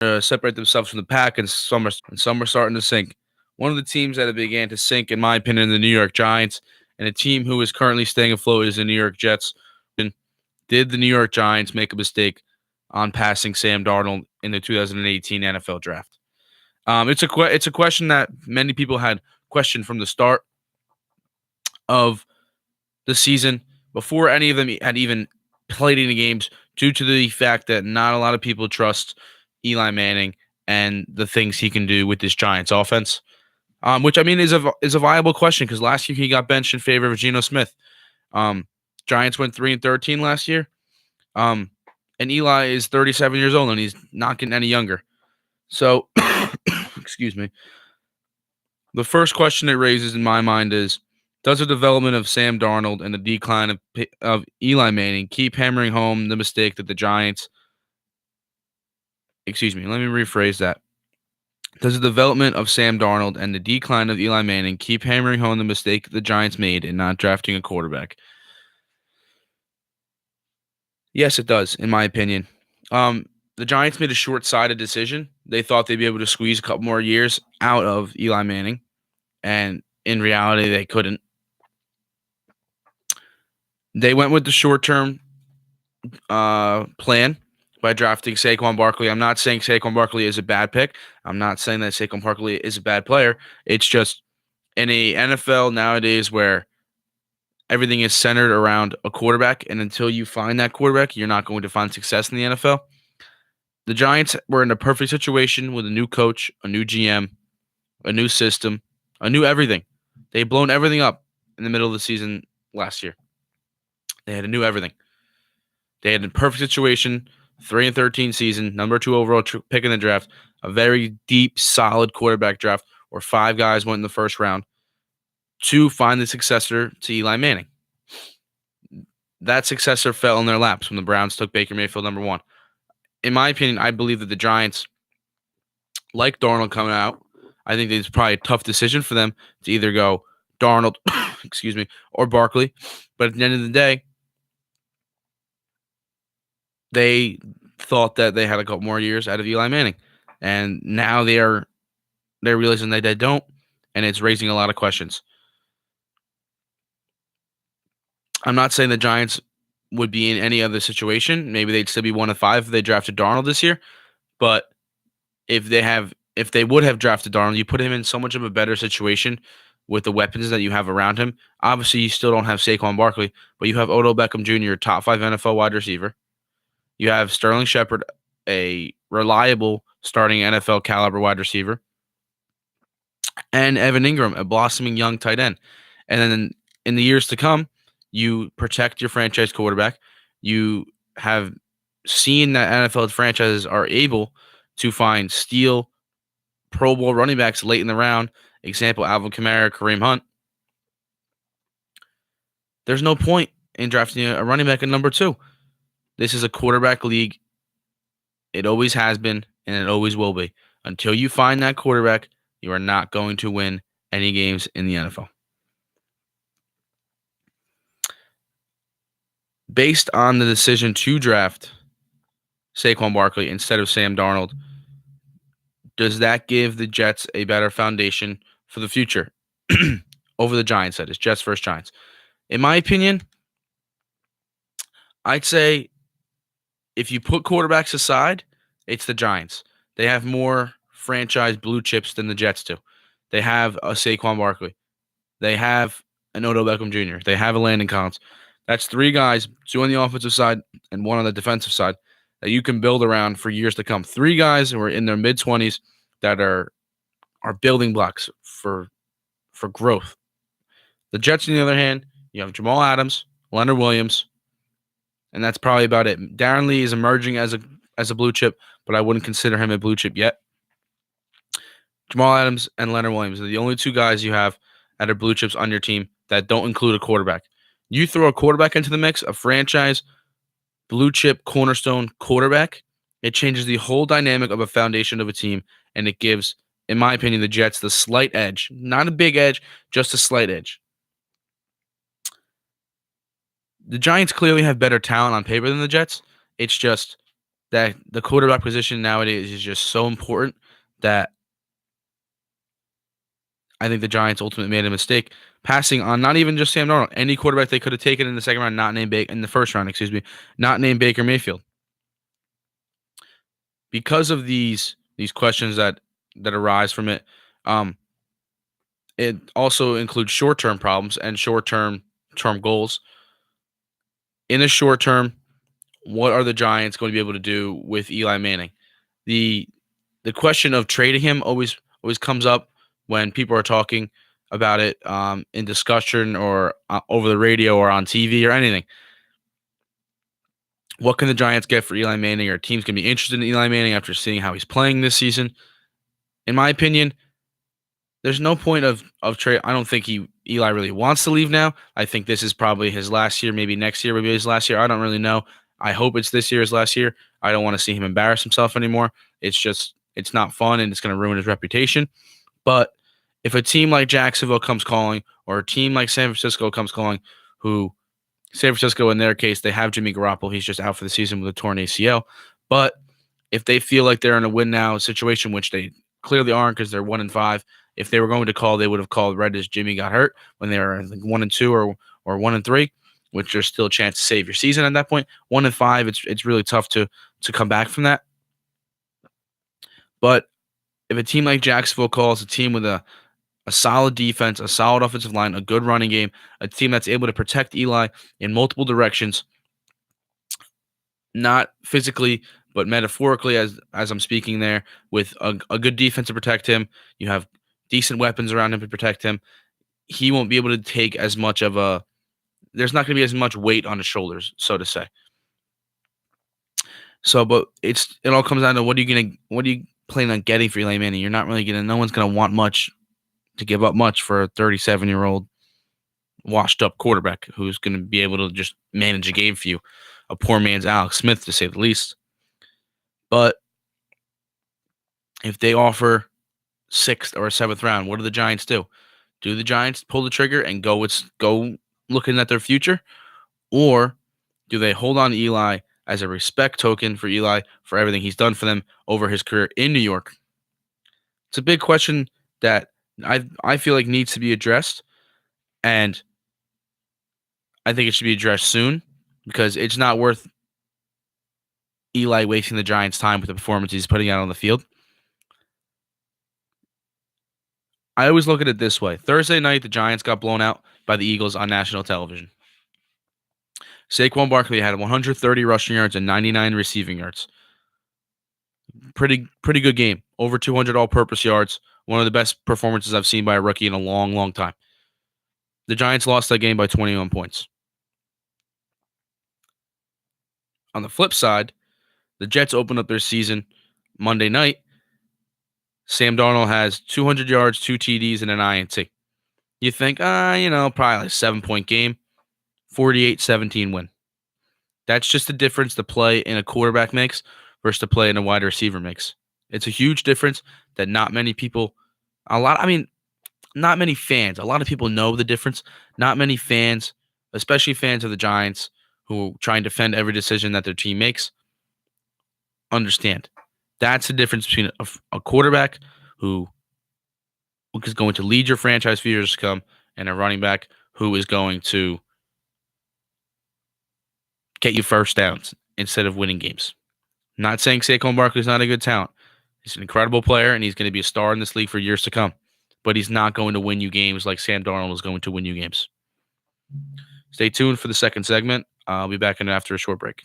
separate themselves from the pack, and some are starting to sink. One of the teams that began to sink, in my opinion, the New York Giants, and a team who is currently staying afloat is the New York Jets. And did the New York Giants make a mistake on passing Sam Darnold in the 2018 NFL Draft? It's a question that many people had questioned from the start of the season, before any of them had even played any games, due to the fact that not a lot of people trust Eli Manning and the things he can do with this Giants offense. Which I mean is a viable question, because last year he got benched in favor of Geno Smith. Um, Giants went 3-13 last year. Um, and Eli is 37 years old and he's not getting any younger. So, excuse me. The first question it raises in my mind is, does the development of Sam Darnold and the decline of Eli Manning keep hammering home the mistake that the Giants, excuse me, let me rephrase that. Does the development of Sam Darnold and the decline of Eli Manning keep hammering home the mistake the Giants made in not drafting a quarterback? Yes, it does, in my opinion. The Giants made a short-sighted decision. They thought they'd be able to squeeze a couple more years out of Eli Manning, and in reality, they couldn't. They went with the short-term plan by drafting Saquon Barkley. I'm not saying Saquon Barkley is a bad pick. I'm not saying that Saquon Barkley is a bad player. It's just in a NFL nowadays where everything is centered around a quarterback, and until you find that quarterback, you're not going to find success in the NFL. The Giants were in a perfect situation with a new coach, a new GM, a new system, a new everything. They'd blown everything up in the middle of the season last year. They had a new everything. They had a perfect situation, 3-13 season, number 2 overall pick in the draft, a very deep, solid quarterback draft where 5 guys went in the first round to find the successor to Eli Manning. That successor fell in their laps when the Browns took Baker Mayfield number 1. In my opinion, I believe that the Giants, like Darnold coming out, I think it's probably a tough decision for them to either go Darnold, excuse me, or Barkley. But at the end of the day, they thought that they had a couple more years out of Eli Manning, and now they're realizing that they don't, and it's raising a lot of questions. I'm not saying the Giants would be in any other situation. Maybe they'd still be 1 of 5 if they drafted Darnold this year, but if they would have drafted Darnold, you put him in so much of a better situation with the weapons that you have around him. Obviously, you still don't have Saquon Barkley, but you have Odell Beckham Jr., top 5 NFL wide receiver. You have Sterling Shepard, a reliable starting NFL caliber wide receiver, and Evan Ingram, a blossoming young tight end. And then in the years to come, you protect your franchise quarterback. You have seen that NFL franchises are able to find steal Pro Bowl running backs late in the round. Example, Alvin Kamara, Kareem Hunt. There's no point in drafting a running back at number 2. This is a quarterback league. It always has been, and it always will be. Until you find that quarterback, you are not going to win any games in the NFL. Based on the decision to draft Saquon Barkley instead of Sam Darnold, does that give the Jets a better foundation for the future over the Giants? That is Jets versus Giants. In my opinion, I'd say if you put quarterbacks aside, it's the Giants. They have more franchise blue chips than the Jets do. They have a Saquon Barkley. They have an Odell Beckham Jr. They have a Landon Collins. That's 3 guys, 2 on the offensive side and 1 on the defensive side, that you can build around for years to come. 3 guys who are in their mid-20s that are building blocks for growth. The Jets, on the other hand, you have Jamal Adams, Leonard Williams, and that's probably about it. Darren Lee is emerging as a blue chip, but I wouldn't consider him a blue chip yet. Jamal Adams and Leonard Williams are the only 2 guys you have that are blue chips on your team that don't include a quarterback. You throw a quarterback into the mix, a franchise blue chip cornerstone quarterback, it changes the whole dynamic of a foundation of a team, and it gives, in my opinion, the Jets the slight edge. Not a big edge, just a slight edge. The Giants clearly have better talent on paper than the Jets. It's just that the quarterback position nowadays is just so important that I think the Giants ultimately made a mistake passing on not even just Sam Darnold, any quarterback they could have taken in the second round, not named in the first round, excuse me, not named Baker Mayfield. Because of these questions that arise from it, um, it also includes short-term problems and short-term goals. In the short term, what are the Giants going to be able to do with Eli Manning? The the question of trading him always comes up when people are talking about it in discussion or over the radio or on TV or anything. What can the Giants get for Eli Manning? Or teams can be interested in Eli Manning after seeing how he's playing this season? In my opinion, there's no point of trade. I don't think Eli really wants to leave now. I think this is probably his last year, maybe next year, maybe his last year. I don't really know. I hope it's this year's last year. I don't want to see him embarrass himself anymore. It's not fun and it's going to ruin his reputation. But if a team like Jacksonville comes calling or a team like San Francisco comes calling, who San Francisco in their case, they have Jimmy Garoppolo. He's just out for the season with a torn ACL. But if they feel like they're in a win now situation, which they clearly aren't because they're 1-5. If they were going to call, they would have called right as Jimmy got hurt when they were like 1-2 or 1-3, which there's still a chance to save your season at that point. 1-5, it's really tough to come back from that. But if a team like Jacksonville calls, a team with a solid defense, a solid offensive line, a good running game, a team that's able to protect Eli in multiple directions, not physically but metaphorically as I'm speaking there, with a good defense to protect him, you have decent weapons around him to protect him. He won't be able to take as much of a. There's not going to be as much weight on his shoulders, so to say. So, but it all comes down to what are you planning on getting for Eli Manning? You're not really gonna. No one's gonna want much to give up much for a 37-year-old washed up quarterback who's going to be able to just manage a game for you. A poor man's Alex Smith, to say the least. But if they offer 6th or 7th round, what do the Giants do? Do the Giants pull the trigger and go looking at their future? Or do they hold on to Eli as a respect token for Eli for everything he's done for them over his career in New York? It's a big question that I feel like needs to be addressed. And I think it should be addressed soon because it's not worth Eli wasting the Giants' time with the performance he's putting out on the field. I always look at it this way. Thursday night, the Giants got blown out by the Eagles on national television. Saquon Barkley had 130 rushing yards and 99 receiving yards. Pretty good game. Over 200 all-purpose yards. One of the best performances I've seen by a rookie in a long, long time. The Giants lost that game by 21 points. On the flip side, the Jets opened up their season Monday night. Sam Darnold has 200 yards, 2 TDs, and an INT. You think, probably like a 7-point game. 48-17 win. That's just the difference the play in a quarterback makes versus the play in a wide receiver makes. It's a huge difference that not many people, not many fans, a lot of people know the difference. Not many fans, especially fans of the Giants who try and defend every decision that their team makes, understand. That's the difference between a quarterback who is going to lead your franchise for years to come and a running back who is going to get you first downs instead of winning games. I'm not saying Saquon Barkley is not a good talent. He's an incredible player, and he's going to be a star in this league for years to come. But he's not going to win you games like Sam Darnold is going to win you games. Stay tuned for the second segment. I'll be back in after a short break.